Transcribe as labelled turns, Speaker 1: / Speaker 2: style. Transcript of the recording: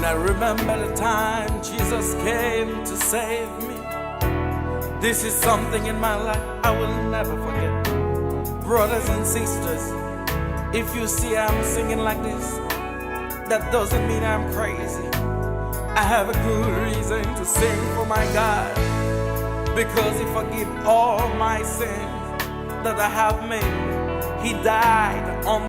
Speaker 1: I remember the time Jesus came to save me. This is something in my life I will never forget. Brothers and sisters, if you see I'm singing like this, that doesn't mean I'm crazy. I have a good reason to sing for my God, because He forgive all my sins that I have made. He died on